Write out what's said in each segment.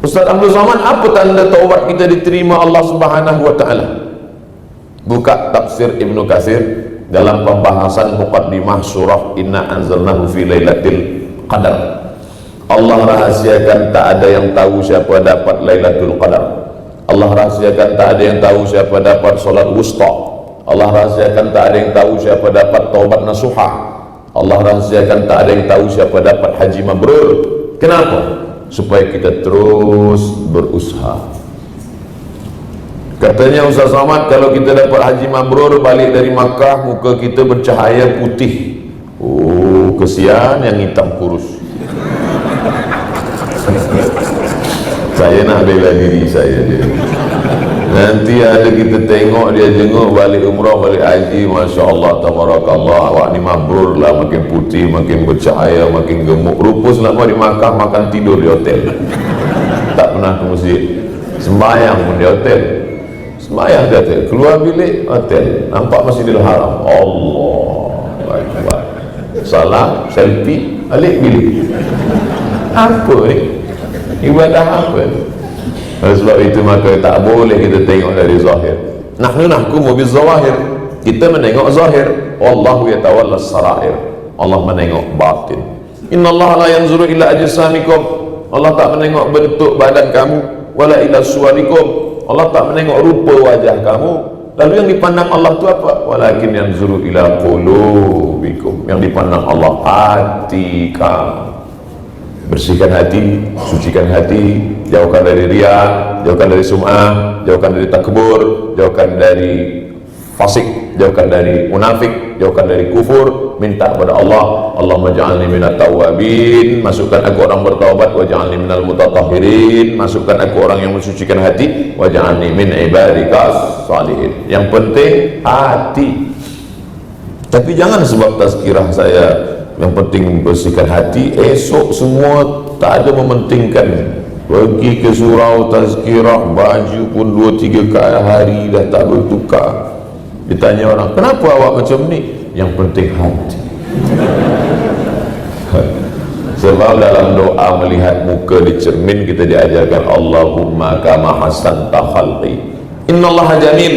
Ustaz Abdul Somad, apa tanda taubat kita diterima Allah Subhanahu wa taala? Buka tafsir Ibnu Katsir dalam pembahasan muqaddimah surah Inna anzalnahu fi lailatul qadar. Allah rahasiakan tak ada yang tahu siapa dapat Lailatul Qadar. Allah rahasiakan tak ada yang tahu siapa dapat solat wusta. Allah rahasiakan tak ada yang tahu siapa dapat taubat nasuha. Allah rahasiakan tak ada yang tahu siapa dapat haji mabrur. Kenapa? Supaya kita terus berusaha. Katanya Ustaz Somad, kalau kita dapat haji mabrur balik dari Makkah, muka kita bercahaya putih. Oh, kesian yang hitam kurus. Saya nak bela diri saya dia. Nanti ada kita tengok dia jenguk balik umrah, balik haji, Masya Allah, tabarakallah, awak ni mabrur lah, makin putih, makin bercahaya, makin gemuk. Rupa selama di Makkah makan tidur di hotel, tak pernah ke masjid, sembahyang pun di hotel, sembahyang di hotel, keluar bilik hotel, nampak Masjidil Haram, Allah Akbar, salam, selfie, balik bilik. Apa ni? Ibadah apa ni? Oleh sebab itu maka tak boleh kita tengok dari zahir. Nahnu nahkumu bizawahir. Kita menengok zahir. Wallahu yatawalla sarair. Allah menengok batin. Innallaha la yanzuru ila ajsamikum. Allah tak menengok bentuk badan kamu, wala ila suwarikum. Allah tak menengok rupa wajah kamu. Lalu yang dipandang Allah tu apa? Walakin yanzuru ila qulubikum. Yang dipandang Allah hati kamu. Bersihkan hati, sucikan hati, jauhkan dari riya, jauhkan dari sum'ah, jauhkan dari takbur, jauhkan dari fasik, jauhkan dari munafik, jauhkan dari kufur. Minta kepada Allah, Allahumma ja'alni minat tawabin, masukkan aku orang bertaubat, wa ja'alni minal mutatahhirin, masukkan aku orang yang mensucikan hati, wa ja'alni min ibadikas salihin. Yang penting hati. Tapi jangan sebab tazkirah saya yang penting bersihkan hati, esok semua tak ada mementingkan. Pergi ke surau tazkirah, baju pun 2-3 hari dah tak bertukar. Ditanya orang, kenapa awak macam ni? Yang penting hati. Sebab dalam doa melihat muka di cermin kita diajarkan, Allahumma kama hasanta khalqi innallaha jamil,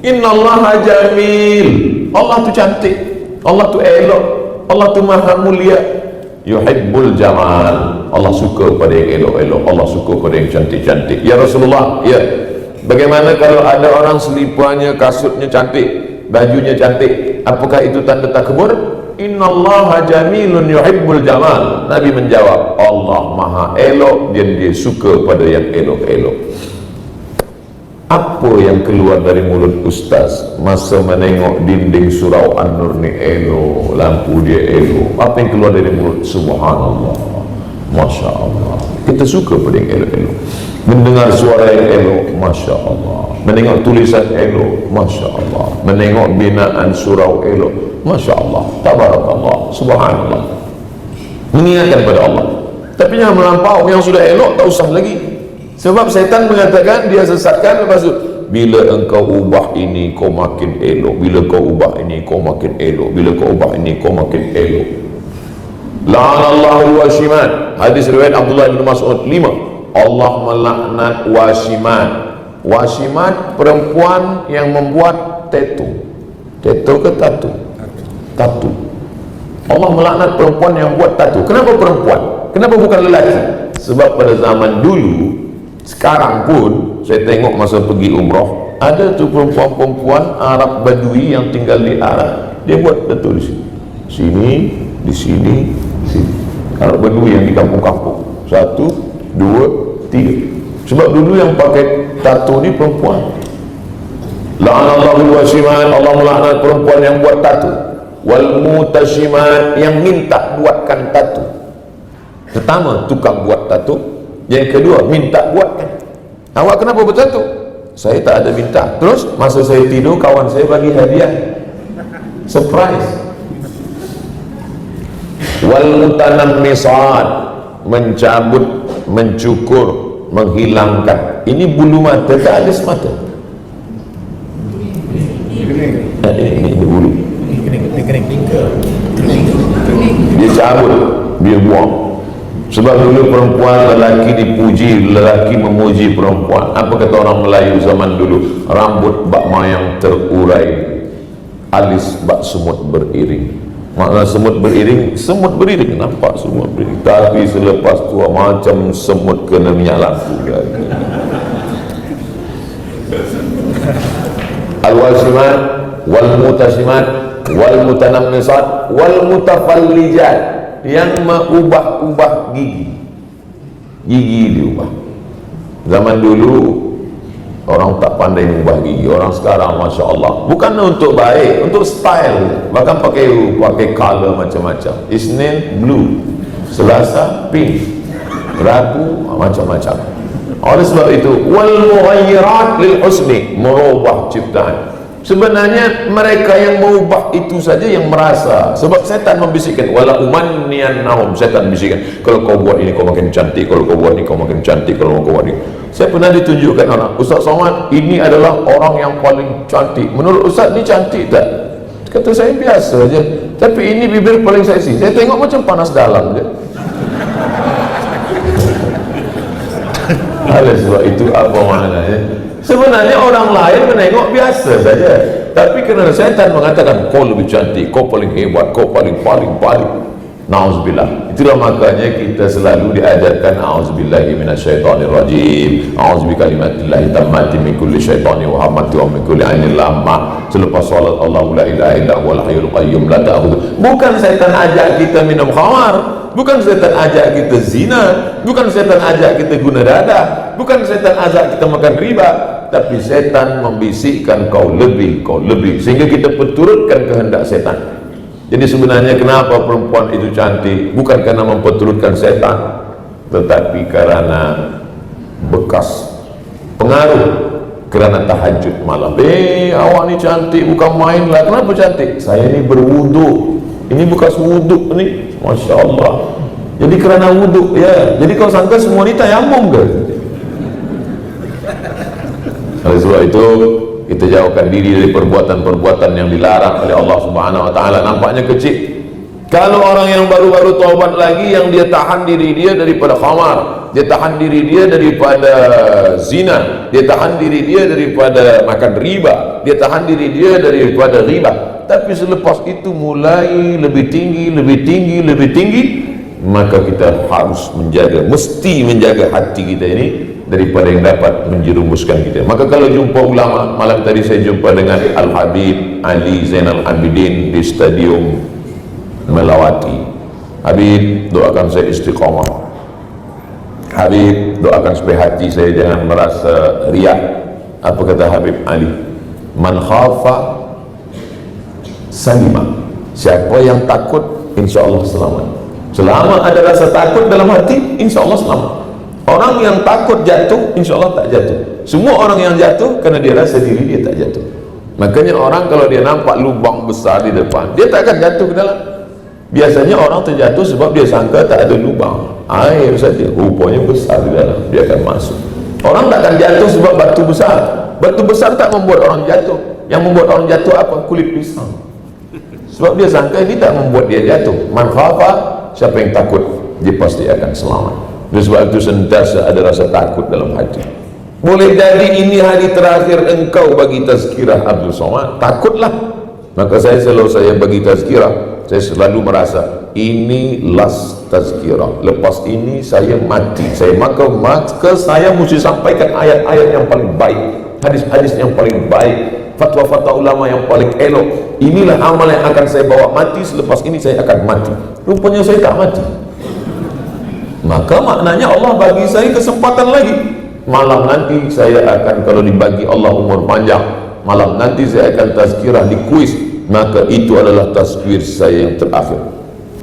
innallaha jamil. Allah tu cantik, Allah tu elok, Allah tu maha mulia. Yuhibbul jamal. Allah suka pada yang elok-elok, Allah suka pada yang cantik-cantik. Ya Rasulullah, ya, bagaimana kalau ada orang selipannya, kasutnya cantik, bajunya cantik, apakah itu tanda takbur? Innallaha jamilun yuhibbul jamal. Nabi menjawab, Allah maha elok dan dia suka pada yang elok-elok. Apa yang keluar dari mulut ustaz masa menengok dinding surau An-Nur ni elok, lampu dia elok? Apa yang keluar dari mulut? Subhanallah, Masya Allah. Kita suka pada yang elok-elok. Mendengar suara yang elok, Masya Allah. Menengok tulisan elok, Masya Allah. Menengok binaan surau elok, Masya Allah, tabarakallah, subhanallah. Mengingatkan pada Allah. Tapi jangan melampau, yang sudah elok tak usah lagi. Sebab syaitan mengatakan, dia sesatkan, lepas itu bila engkau ubah ini kau makin elok, bila kau ubah ini kau makin elok, bila kau ubah ini kau makin elok. La'anallahu washiman. Hadis riwayat Abdullah bin Mas'ud 5. Allah melaknat washiman. Washiman perempuan yang membuat tattoo. Tattoo ke tatu? Tatu. Allah melaknat perempuan yang buat tatu. Kenapa perempuan? Kenapa bukan lelaki? Sebab pada zaman dulu, sekarang pun saya tengok masa pergi umrah, ada tu perempuan-perempuan Arab Badui yang tinggal di Arab, dia buat tattoo di sini, sini, di sini, sini. Arab Badui yang di kampung-kampung, 1, 2, 3. Sebab dulu yang pakai tattoo ni perempuan. La'anallahu washiman. Allah melaknat perempuan yang buat tattoo. Wal mutashiman, yang minta buatkan tattoo. Pertama, tukang buat tattoo. Yang kedua, minta buatkan. Awak kenapa bertattoo? Saya tak ada minta. Terus masa saya tidur, kawan saya bagi hadiah, surprise. Wal mutanammisat, mencabut, mencukur, menghilangkan. Ini bulu mata ke alis mata? Ini bulu. Dia cabut, dia buang. Sebab dulu perempuan, lelaki dipuji, lelaki memuji perempuan. Apa kata orang Melayu zaman dulu? Rambut bak mayang terurai, alis bak semut beriring. Makna semut beriring, nampak semut beriring, tapi selepas tua macam semut kena minyak lampu. Al-wasimat wal mutasimat wal mutanammisat wal mutafallijat, yang mengubah-ubah gigi diubah. Zaman dulu orang tak pandai mengubah gigi, orang sekarang Masya Allah, bukan untuk baik, untuk style, bahkan pakai color macam-macam. Isnin blue, Selasa pink, Rabu macam-macam. Oleh sebab itu, wal mughayyirat lil husni, merubah ciptaan. Sebenarnya mereka yang mengubah itu saja yang merasa, sebab setan membisikkan, wala umanniyan nahum, setan bisikkan, kalau kau buat ini kau makin cantik, kalau kau buat ini kau makin cantik, kalau kau buat ini. Saya pernah ditunjukkan orang, Ustaz Somad, ini adalah orang yang paling cantik. Menurut Ustaz ni cantik tak? Kata saya biasa je, tapi ini bibir paling seksi. Saya tengok macam panas dalam je. Oleh sebab itu, apa maknanya? Sebenarnya orang lain menengok biasa saja, tapi kerana setan mengatakan kau lebih cantik, kau paling hebat, kau paling. Na'udzubillah. Itulah makanya kita selalu diajarkan a'udzubillahi minasyaitonir rajim, a'udzubikalimatillahit tammati min kulli syaitani wa hamati wa min kulli ainil lamma. Selepas solat, Allahu la ilaha illa huwal hayyul qayyum la ta'khudhuhu. Bukan setan ajak kita minum khamar, bukan setan ajak kita zina, bukan setan ajak kita guna dada, bukan setan ajak kita makan riba, tapi setan membisikkan kau lebih, sehingga kita perturutkan kehendak setan. Jadi sebenarnya kenapa perempuan itu cantik? Bukan karena memperturutkan setan, tetapi karena bekas pengaruh, kerana tahajud malam. Awak ni cantik, bukan main lah. Kenapa cantik? Saya ni berwuduk. Ini bekas wuduk ni, Masya Allah. Jadi kerana wuduk, ya. Jadi kau sangka semua ni tayamum ke? Oleh sebab itu, kita jauhkan diri dari perbuatan-perbuatan yang dilarang oleh Allah Subhanahu Wa Taala. Nampaknya kecil. Kalau orang yang baru-baru taubat lagi, yang dia tahan diri dia daripada khamar, dia tahan diri dia daripada zina, dia tahan diri dia daripada makan riba, dia tahan diri dia daripada riba, tapi selepas itu mulai lebih tinggi, maka kita harus mesti menjaga hati kita ini daripada yang dapat menjerumuskan kita. Maka kalau jumpa ulama, malam tadi saya jumpa dengan Al-Habib Ali Zainal Abidin di Stadium Melawati. Habib, doakan saya istiqamah. Habib, doakan supaya hati saya jangan merasa riak. Apa kata Habib Ali? Man khafa salima. Siapa yang takut, insya Allah selamat. Selama ada rasa takut dalam hati, insya Allah selamat. Orang yang takut jatuh, insya Allah tak jatuh. Semua orang yang jatuh kerana dia rasa diri dia tak jatuh. Makanya orang kalau dia nampak lubang besar di depan, dia tak akan jatuh ke dalam. Biasanya orang terjatuh sebab dia sangka tak ada lubang, air saja, rupanya besar di dalam, dia akan masuk. Orang tak akan jatuh sebab batu besar. Batu besar tak membuat orang jatuh. Yang membuat orang jatuh apa? Kulit pisang. Sebab dia sangka ini tak membuat dia jatuh. Man khafa, siapa yang takut, dia pasti akan selamat. Oleh sebab itu sentiasa ada rasa takut dalam hati. Boleh jadi ini hari terakhir engkau bagi tazkirah Abdul Somad, takutlah. Maka saya bagi tazkirah, saya selalu merasa ini last tazkirah, lepas ini saya mati. Maka saya mesti sampaikan ayat-ayat yang paling baik, hadis-hadis yang paling baik, fatwa-fatwa ulama yang paling elok. Inilah amal yang akan saya bawa mati. Selepas ini saya akan mati. Rupanya saya tak mati. Maka maknanya Allah bagi saya kesempatan lagi. Malam nanti saya akan, kalau dibagi Allah umur panjang, malam nanti saya akan tazkirah di kuis. Maka itu adalah tazkir saya yang terakhir.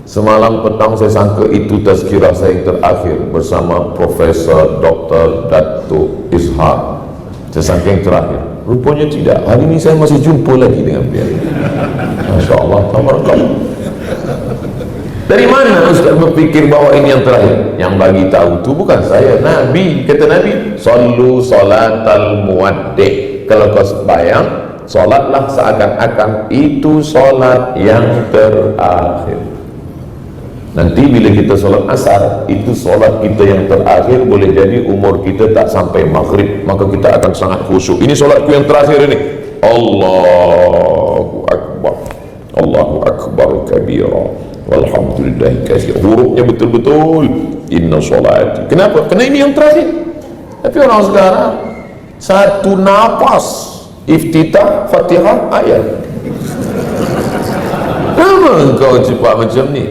Semalam petang saya sangka itu tazkirah saya yang terakhir bersama Profesor Dr. Datuk Ishak. Saya sangka yang terakhir. Rupanya tidak. Hari ini saya masih jumpa lagi dengan beliau. Masya Allah, tabarakallah. Dari mana Ustaz berfikir bahawa ini yang terakhir? Yang bagi tahu itu bukan saya, Nabi. Kata Nabi, sallu salatal muwaddi'. Kalau kau sembahyang, solatlah seakan-akan itu solat yang terakhir. Nanti bila kita solat asar, itu solat kita yang terakhir, boleh jadi umur kita tak sampai maghrib, maka kita akan sangat khusyuk. Ini solatku yang terakhir ini. Allahu Akbar, Allahu Akbar kabira, walhamdulillahi katsira. Hurufnya betul-betul. Inna solati. Kenapa? Karena ini yang terakhir. Tapi orang sekarang satu nafas iftitah Fatihah ayat. Kenapa engkau cepat macam ni?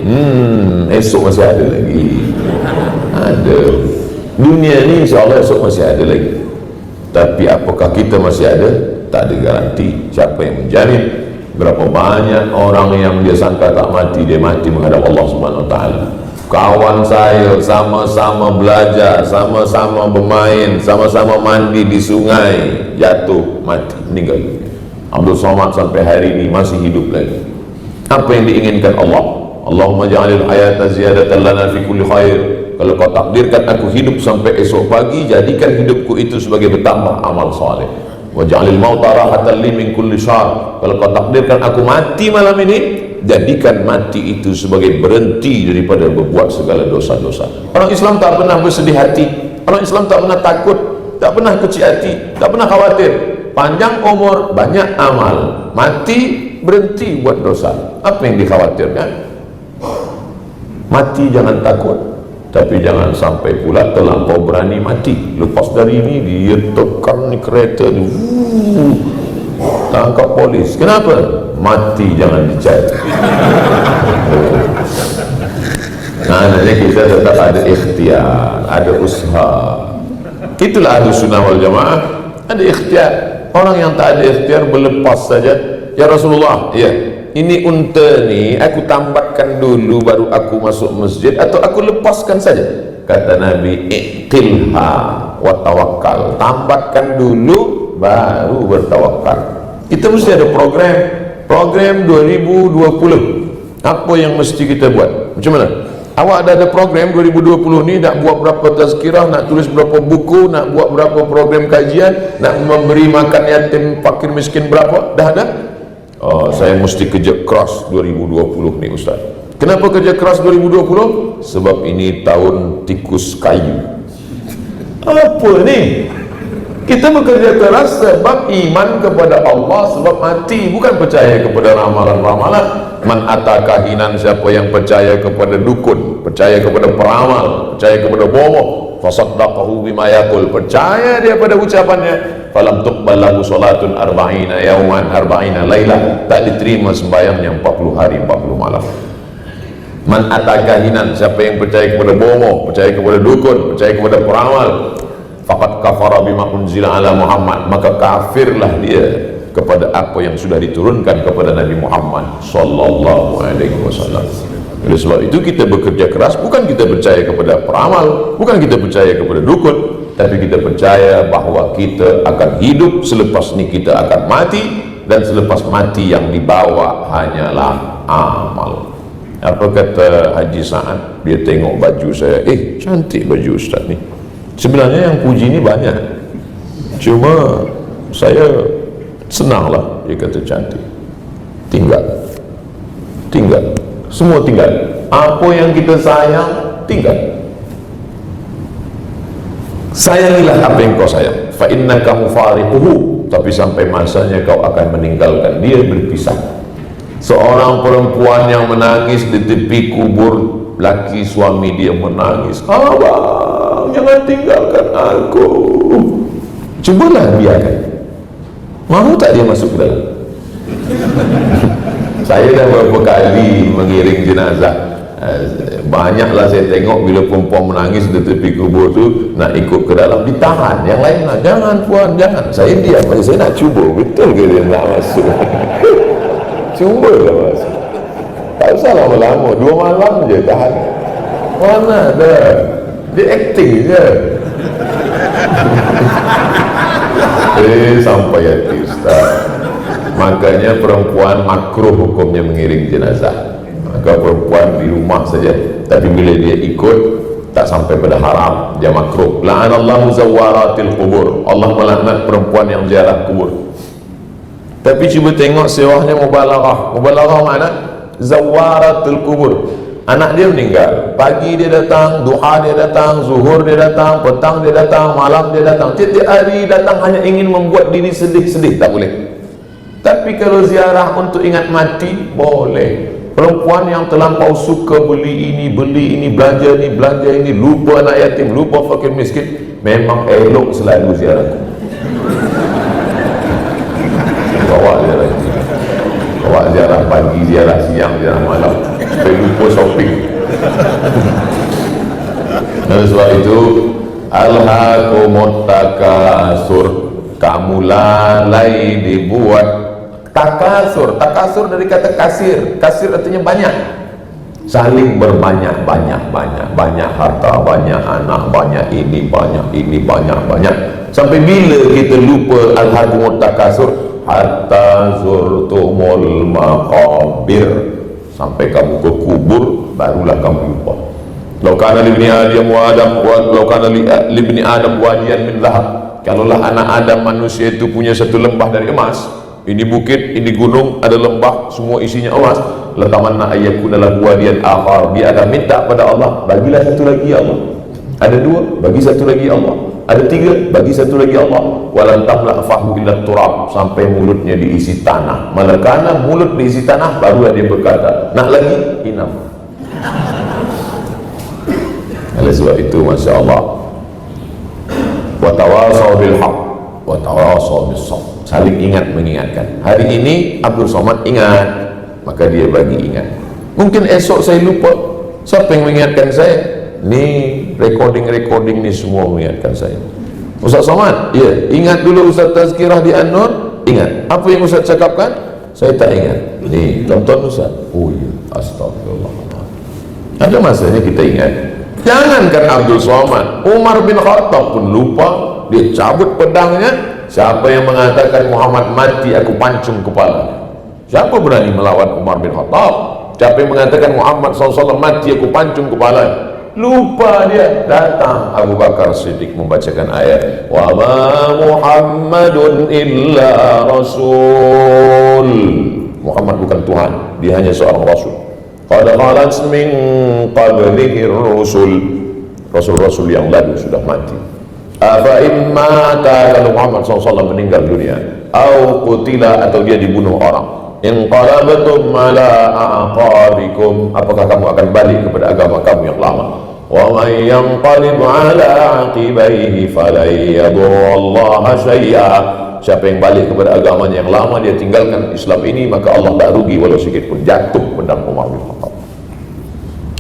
Esok masih ada lagi. Ada. Dunia ni insyaAllah esok masih ada lagi. Tapi apakah kita masih ada? Tak ada garanti. Siapa yang menjamin? Berapa banyak orang yang dia sangka tak mati, dia mati menghadap Allah Subhanahu Wa Taala. Kawan saya sama-sama belajar, sama-sama bermain, sama-sama mandi di sungai, jatuh, mati, meninggal. Abdul Somad sampai hari ini masih hidup lagi. Apa yang diinginkan Allah? Allahumma ja'alil hayata ziyadatan lana fi kulli khair. Kalau kau takdirkan aku hidup sampai esok pagi, jadikan hidupku itu sebagai bertambah amal saleh. Wa ja'alil mauta rahatan li min kulli syarr. Kalau kau takdirkan aku mati malam ini, jadikan mati itu sebagai berhenti daripada berbuat segala dosa-dosa. Orang Islam tak pernah bersedih hati. Orang Islam tak pernah takut, tak pernah kecil hati, tak pernah khawatir. Panjang umur, banyak amal, mati berhenti buat dosa. Apa yang dikhawatirkan? Mati jangan takut, tapi jangan sampai pula terlampau berani mati. Lepas dari ini dia tekan ni kereta ni, tangkap polis. Kenapa? Mati jangan dicari. Nah, kita tetap ada ikhtiar, ada usaha. Itulah Ahlus Sunnah wal Jamaah, ada ikhtiar. Orang yang tak ada ikhtiar berlepas saja. Ya Rasulullah, ya, ini unta ni aku tambatkan dulu baru aku masuk masjid, atau aku lepaskan saja? Kata Nabi, iqilha wa tawakkal. Tambatkan dulu baru bertawakal. Kita mesti ada program 2020. Apa yang mesti kita buat? Macam mana? Awak ada program 2020 ni, nak buat berapa tazkirah, nak tulis berapa buku, nak buat berapa program kajian, nak memberi makan yatim fakir miskin berapa? Dah ada? Oh, saya mesti kerja keras 2020 ni Ustaz. Kenapa kerja keras 2020? Sebab ini tahun tikus kayu. Apa ni? Kita bekerja keras sebab iman kepada Allah, sebab mati, bukan percaya kepada ramalan-ramalan. Man atakahinan, siapa yang percaya kepada dukun, percaya kepada peramal, percaya kepada bomoh, fasaddaqahu bima yaqul, percaya dia pada ucapannya, falam tuqbal lahu salatun arba'ina yauman arba'ina lailah, tak diterima sembahyangnya 40 hari 40 malam. Man atakahinan, siapa yang percaya kepada bomoh, percaya kepada dukun, percaya kepada peramal, faqad kafara bima unzila ala Muhammad, maka kafirlah dia kepada apa yang sudah diturunkan kepada Nabi Muhammad sallallahu alaihi wasallam. Oleh sebab itu kita bekerja keras, bukan kita percaya kepada peramal, bukan kita percaya kepada dukun, tapi kita percaya bahawa kita akan hidup, selepas ni kita akan mati, dan selepas mati yang dibawa hanyalah amal. Apa kata Haji Sa'ad? Dia tengok baju saya, cantik baju Ustaz ni. Sebenarnya yang puji ni banyak, cuma saya senanglah. Dia kata cantik. Tinggal, semua tinggal. Apa yang kita sayang, tinggal. Sayangilah apa yang kau sayang. Fa innaka mufariquhu, tapi sampai masanya kau akan meninggalkan dia, berpisah. Seorang perempuan yang menangis di tepi kubur laki suami dia menangis, abang jangan tinggalkan aku. Cubalah biarkan. Mahu tak dia masuk ke dalam? Saya dah beberapa kali mengiring jenazah. Banyaklah saya tengok bila perempuan menangis di tepi kubur tu, nak ikut ke dalam, ditahan. Yang lain lah, jangan puan, jangan. Saya diam, saya nak cuba, betul ke dia nak masuk? Cubalah masuk. Tak usah lama-lama, 2 malam je tahan. Mana ada, dia acting je. Sampai hati Ustaz. Makanya perempuan makruh hukumnya mengiring jenazah. Maka perempuan di rumah saja. Tapi bila dia ikut, tak sampai pada haram, dia makruh. La'anallahu zawaratil kubur. Allah melaknat perempuan yang ziarah kubur. Tapi cuba tengok sewahnya mubalaghah. Mubalaghah mana? Zawaratul kubur. Anak dia meninggal, pagi dia datang, duha dia datang, zuhur dia datang, petang dia datang, malam dia datang, tiap-tiap hari datang hanya ingin membuat diri sedih-sedih, tak boleh. Tapi kalau ziarah untuk ingat mati, boleh. Perempuan yang terlampau suka beli ini, belanja ini, lupa anak yatim, lupa fakir miskin, memang elok selalu ziarah. Bawa ziarah, bawa ziarah pagi, ziarah siang, ziarah malam, supaya lupa shopping. Dan sebab itu, alhaakumut takasur, kamu lalai dibuat takasur. Takasur dari kata kasir. Kasir artinya banyak, saling berbanyak, banyak harta, banyak anak, banyak ini, banyak. Sampai bila kita lupa alhaakumut takasur? Hatta zurtumul maqabir, sampai kamu ke kubur barulah kamu lupa. Law kana libni adam wa adam wa law kana libni adam wadiyan min dhahab, kalaulah anak Adam manusia itu punya satu lembah dari emas, ini bukit, ini gunung, ada lembah, semua isinya emas, latamanna ayyakuna lahu wadiyan akhar, dia akan minta pada Allah, bagilah satu lagi ya Allah. Ada dua, bagi satu lagi Allah. Ada tiga, bagi satu lagi Allah. Walan tamla fahu illa turab, sampai mulutnya diisi tanah. Malakana mulut diisi tanah, barulah dia berkata, nak lagi? Inam. Oleh sebab itu, Masya Allah, wa tawasaw bil haq wa tawasaw bis sabr, saling ingat mengingatkan. Hari ini Abdul Somad ingat, maka dia bagi ingat. Mungkin esok saya lupa, siapa yang mengingatkan saya? Ni recording ni semua mengingatkan saya. Ustaz Somad, ya, ingat dulu Ustaz Tazkirah di An-Nur. Ingat, apa yang Ustaz cakapkan? Saya tak ingat. Ni, tonton Ustaz. Oh ya, astagfirullah. Ada masanya kita ingat. Jangankan Abdul Somad, Umar bin Khattab pun lupa. Dia cabut pedangnya. Siapa yang mengatakan Muhammad mati, aku pancung kepala. Siapa berani melawan Umar bin Khattab? Siapa yang mengatakan Muhammad SAW mati, aku pancung kepala? Lupa dia. Datang Abu Bakar Siddiq membacakan ayat, wa ma Muhammadun illa rasul. Muhammad bukan Tuhan, dia hanya seorang rasul. Qad khalat min qablihi rusul, rasul-rasul yang lalu sudah mati. Afa imma kalau Muhammad SAW meninggal dunia, au qutila, atau dia dibunuh orang, in qalabatum ala aqabikum, apakah kamu akan balik kepada agama kamu yang lama? Wa may yanqalib ala aqibaihi falan yadurrallaha syai'a, siapa yang balik kepada agamanya yang lama, dia tinggalkan Islam ini, maka Allah tak rugi walau sikit pun. Jatuh pedang Umar bin Khattab.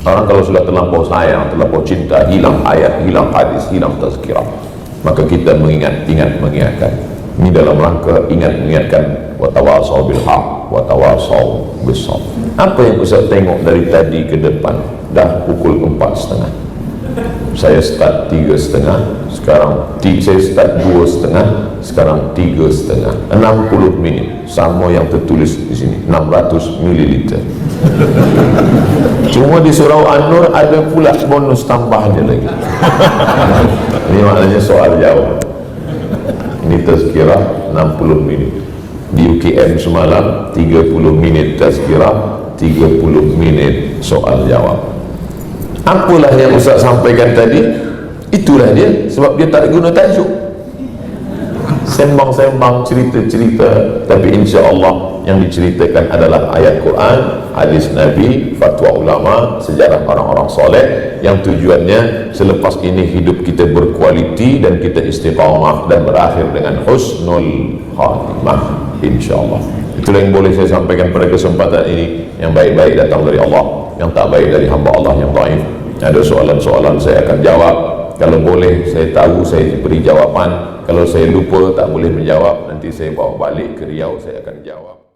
Orang kalau sudah terlampau sayang, terlampau cinta, hilang ayat, hilang hadis, hilang tazkirah, maka kita mengingatkan. Ini dalam rangka mengingatkan wa tawasaw bil haq wa tawasaw bis sabr. Apa yang Ustaz tengok dari tadi ke depan? Dah pukul 4.30. Saya start 3.30, sekarang saya start 2.30, sekarang 3.30. 60 minit, sama yang tertulis di sini, 600 ml. Cuma di Surau An-Nur ada pula bonus tambahnya lagi. Ini maknanya soal jawab. Ini tazkirah 60 minit. Di UKM semalam 30 minit tazkirah, 30 minit soal jawab. Apalah yang Ustaz sampaikan tadi, itulah dia. Sebab dia tak guna tajuk, sembang-sembang, cerita-cerita. Tapi insya Allah yang diceritakan adalah ayat Quran, hadis Nabi, fatwa ulama, sejarah orang-orang soleh, yang tujuannya selepas ini hidup kita berkualiti dan kita istiqamah dan berakhir dengan husnul khatimah, insya Allah. Itulah yang boleh saya sampaikan pada kesempatan ini. Yang baik-baik datang dari Allah, yang tak baik dari hamba Allah yang dhaif. Ada soalan-soalan saya akan jawab. Kalau boleh saya tahu, saya beri jawapan. Kalau saya lupa tak boleh menjawab, nanti saya bawa balik ke Riau, saya akan jawab.